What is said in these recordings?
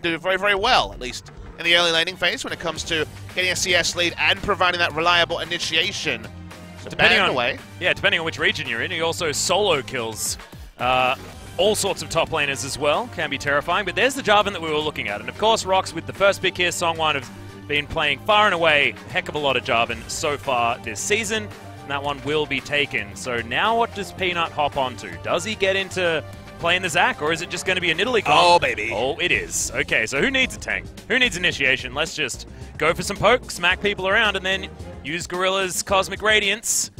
do very, very well, at least in the early laning phase when it comes to getting a CS lead and providing that reliable initiation. So depending on which region you're in, he also solo kills all sorts of top laners as well. Can be terrifying, but there's the Jarvan that we were looking at. And of course, ROX with the first pick here, Songwon, have been playing far and away a heck of a lot of Jarvan so far this season. And that one will be taken. So now what does Peanut hop onto? Does he get into playing the Zac, or is it just going to be a Nidalee comp? Oh, baby. Oh, it is. Okay, so who needs a tank? Who needs initiation? Let's just go for some poke, smack people around, and then use Gorilla's Cosmic Radiance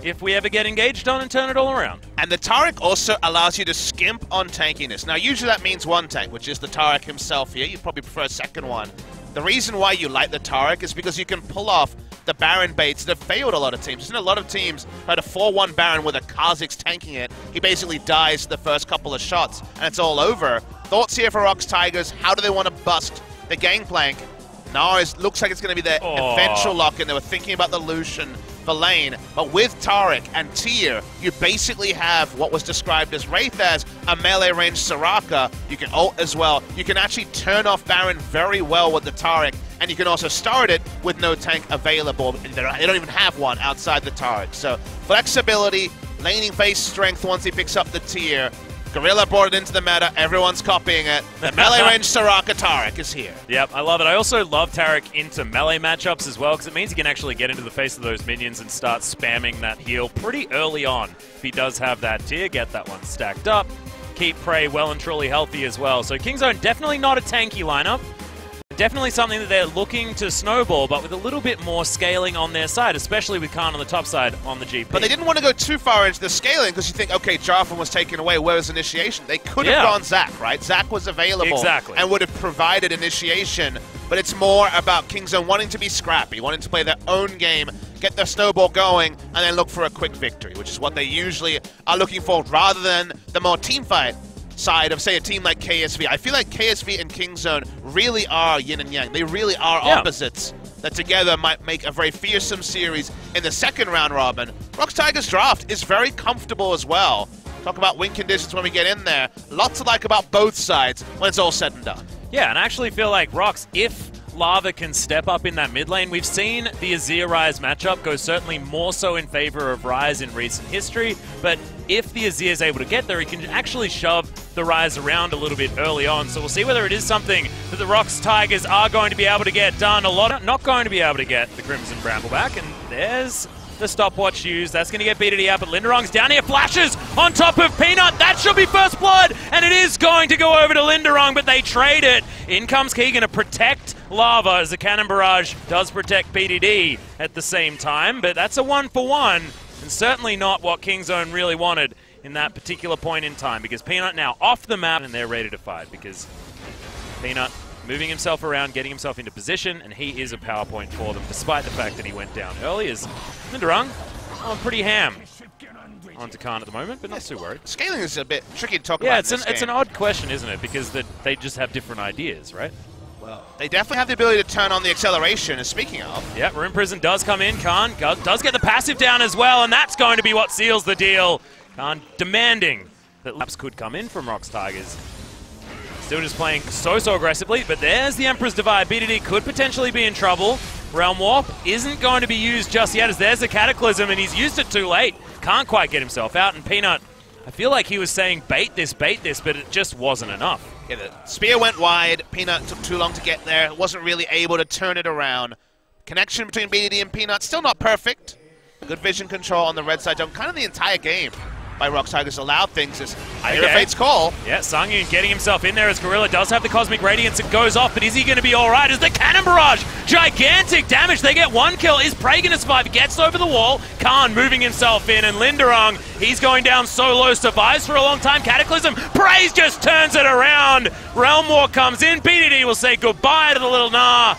if we ever get engaged on and turn it all around. And the Taric also allows you to skimp on tankiness. Now, usually that means one tank, which is the Taric himself here. You'd probably prefer a second one. The reason why you like the Taric is because you can pull off the Baron baits that have failed a lot of teams. There's been a lot of teams who had a 4-1 Baron with a Kha'Zix tanking it. He basically dies the first couple of shots, and it's all over. Thoughts here for ROX Tigers. How do they want to bust the gangplank? Now it looks like it's going to be their eventual lock-in. They were thinking about the Lucian for lane, but with Taric and Tyr, you basically have what was described as Wraith as a melee range Soraka. You can ult as well. You can actually turn off Baron very well with the Taric, and you can also start it with no tank available. They don't even have one outside the Taric. So flexibility, laning phase strength once he picks up the Tyr. Gorilla brought it into the meta. Everyone's copying it. The melee range Soraka Taric is here. Yep, I love it. I also love Taric into melee matchups as well, because it means he can actually get into the face of those minions and start spamming that heal pretty early on. If he does have that Tyr, get that one stacked up. Keep Prey well and truly healthy as well. So Kingzone, definitely not a tanky lineup. Definitely something that they're looking to snowball, but with a little bit more scaling on their side, especially with Khan on the top side on the GP. But they didn't want to go too far into the scaling because you think, okay, Jarvan was taken away, where was initiation? They could have gone Zac, right? Zac was available and would have provided initiation, but it's more about Kingzone wanting to be scrappy, wanting to play their own game, get their snowball going, and then look for a quick victory, which is what they usually are looking for, rather than the more teamfight side of, say, a team like KSV. I feel like KSV and Kingzone really are yin and yang. They really are opposites that together might make a very fearsome series in the second round robin. ROX Tigers draft is very comfortable as well. Talk about win conditions when we get in there. Lots to like about both sides when it's all said and done. Yeah, and I actually feel like ROX, if Lava can step up in that mid lane, we've seen the Azir-Ryze matchup go certainly more so in favor of Ryze in recent history, but if the Azir is able to get there, he can actually shove the Ryze around a little bit early on. So we'll see whether it is something that the ROX Tigers are going to be able to get done. A lot of not going to be able to get the Crimson Brambleback, and there's the stopwatch used. That's going to get BDD out, but Linderong's down here, flashes on top of Peanut. That should be first blood, and it is going to go over to Linderong, but they trade it. In comes Keegan to protect Lava, as the Cannon Barrage does protect BDD at the same time, but that's a 1-for-1, and certainly not what Kingzone really wanted in that particular point in time, because Peanut now off the map, and they're ready to fight, because Peanut moving himself around, getting himself into position, and he is a power point for them, despite the fact that he went down early, as Linderong pretty ham onto Khan at the moment, but not too worried. Scaling is a bit tricky to talk about. Yeah, it's an odd question, isn't it? Because they just have different ideas, right? Well, they definitely have the ability to turn on the acceleration, as speaking of. Yeah, Rune Prison does come in. Khan does get the passive down as well, and that's going to be what seals the deal. Khan demanding that laps could come in from ROX Tigers. Still just playing so aggressively, but there's the Emperor's Divide. BDD could potentially be in trouble. Realm Warp isn't going to be used just yet, as there's a Cataclysm, and he's used it too late. Can't quite get himself out, and Peanut, I feel like he was saying bait this, but it just wasn't enough. Yeah, the spear went wide. Peanut took too long to get there. Wasn't really able to turn it around. Connection between BDD and Peanut, still not perfect. Good vision control on the red side zone, kind of the entire game by ROX Tigers allowed things as I hear a Fate's call. Yeah, Sangyun getting himself in there as Gorilla does have the Cosmic Radiance. It goes off, but is he going to be all right? As the Cannon Barrage, gigantic damage. They get one kill. Is Prey going to survive? Gets over the wall. Khan moving himself in, and Linderong, he's going down so low, survives for a long time. Cataclysm, Prey just turns it around. Realm War comes in. BDD will say goodbye to the little Nah.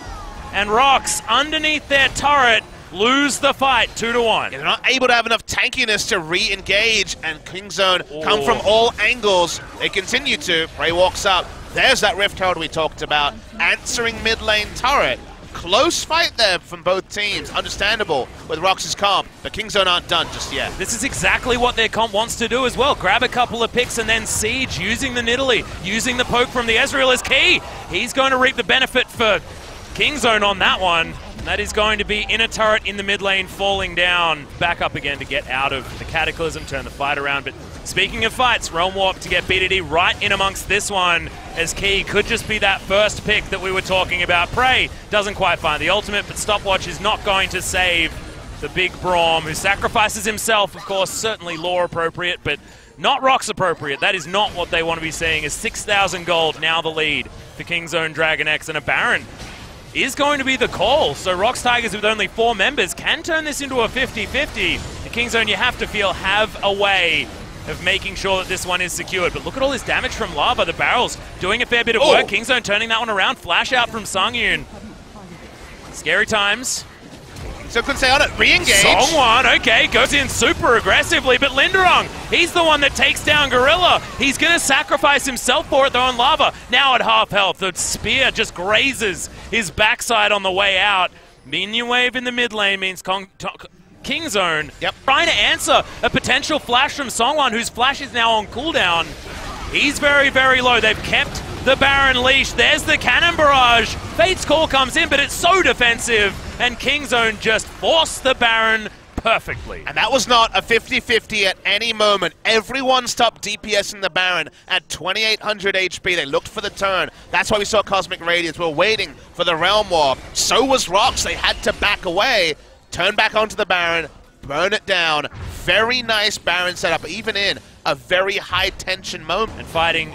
And ROX, underneath their turret, lose the fight 2-1. Yeah, they're not able to have enough tankiness to re-engage, and Kingzone come from all angles. They continue to. Prey walks up. There's that Rift Herald we talked about, answering mid lane turret. Close fight there from both teams. Understandable with ROX's comp, but Kingzone aren't done just yet. This is exactly what their comp wants to do as well. Grab a couple of picks and then siege, using the Nidalee, using the poke from the Ezreal is key. He's going to reap the benefit for Kingzone on that one. That is going to be in a turret in the mid lane, falling down. Back up again to get out of the Cataclysm, turn the fight around. But speaking of fights, Realm Warp to get BDD right in amongst this one, as Key could just be that first pick that we were talking about. Prey doesn't quite find the ultimate, but Stopwatch is not going to save the big Braum, who sacrifices himself, of course, certainly lore appropriate, but not ROX appropriate. That is not what they want to be seeing, is 6,000 gold, now the lead for Kingzone, Dragon X, and a Baron is going to be the call. So ROX Tigers with only 4 members can turn this into a 50-50. The Kingzone, you have to feel, have a way of making sure that this one is secured. But look at all this damage from Lava. The barrels doing a fair bit of work. Kingzone turning that one around. Flash out from Songyun. Scary times. So could say on it, re-engage. Songwon, okay, goes in super aggressively, but Linderong, he's the one that takes down Gorilla. He's going to sacrifice himself for it, though, on Lava. Now at half health, the spear just grazes his backside on the way out. Minion wave in the mid lane means Kingzone trying to answer a potential flash from Songwon, whose flash is now on cooldown. He's very, very low. They've kept the Baron leash. There's the cannon barrage. Fate's call comes in, but it's so defensive. And Kingzone just forced the Baron perfectly. And that was not a 50-50 at any moment. Everyone stopped DPS in the Baron at 2,800 HP. They looked for the turn. That's why we saw Cosmic Radiance. We're waiting for the Realm Warp. So was ROX. They had to back away, turn back onto the Baron, burn it down. Very nice Baron setup, even in a very high-tension moment. And fighting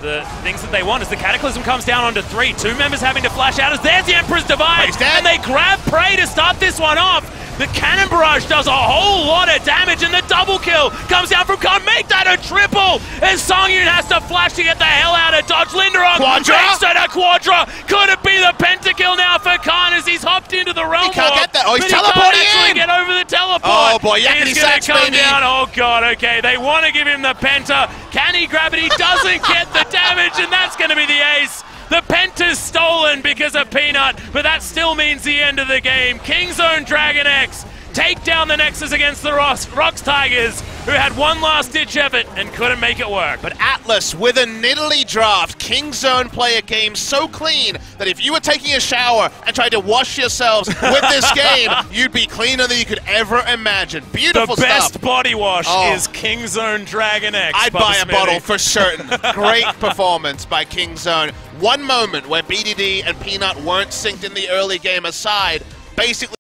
the things that they want as the Cataclysm comes down onto 3. 2 members having to flash out as there's the Emperor's Divide. And they grab Prey to start this one off. The Cannon Barrage does a whole lot of damage, and the double kill comes down from Khan. Make that a triple as Songyun has to flash to get the hell out of dodge. Linderong makes it a quadra. Could it be the pentakill now for Khan as he's hopped into the Realm Warp? He can't get that. Oh, he's He teleporting can't actually get over the teleport. Oh boy, he's going to come down. Oh god, okay. They want to give him the penta. Can he grab it? He doesn't get the damage, and that's going to be the ace. The penta's stolen because of Peanut, but that still means the end of the game. Kingzone Dragon X take down the Nexus against the ROX Tigers, who had one last-ditch effort and couldn't make it work. But Atlas with a Nidalee draft. Kingzone play a game so clean that if you were taking a shower and tried to wash yourselves with this game, you'd be cleaner than you could ever imagine. Beautiful stuff. The best stuff. body wash is Kingzone Dragon X. I'd buy a bottle for certain. Great performance by Kingzone. One moment where BDD and Peanut weren't synced in the early game aside, basically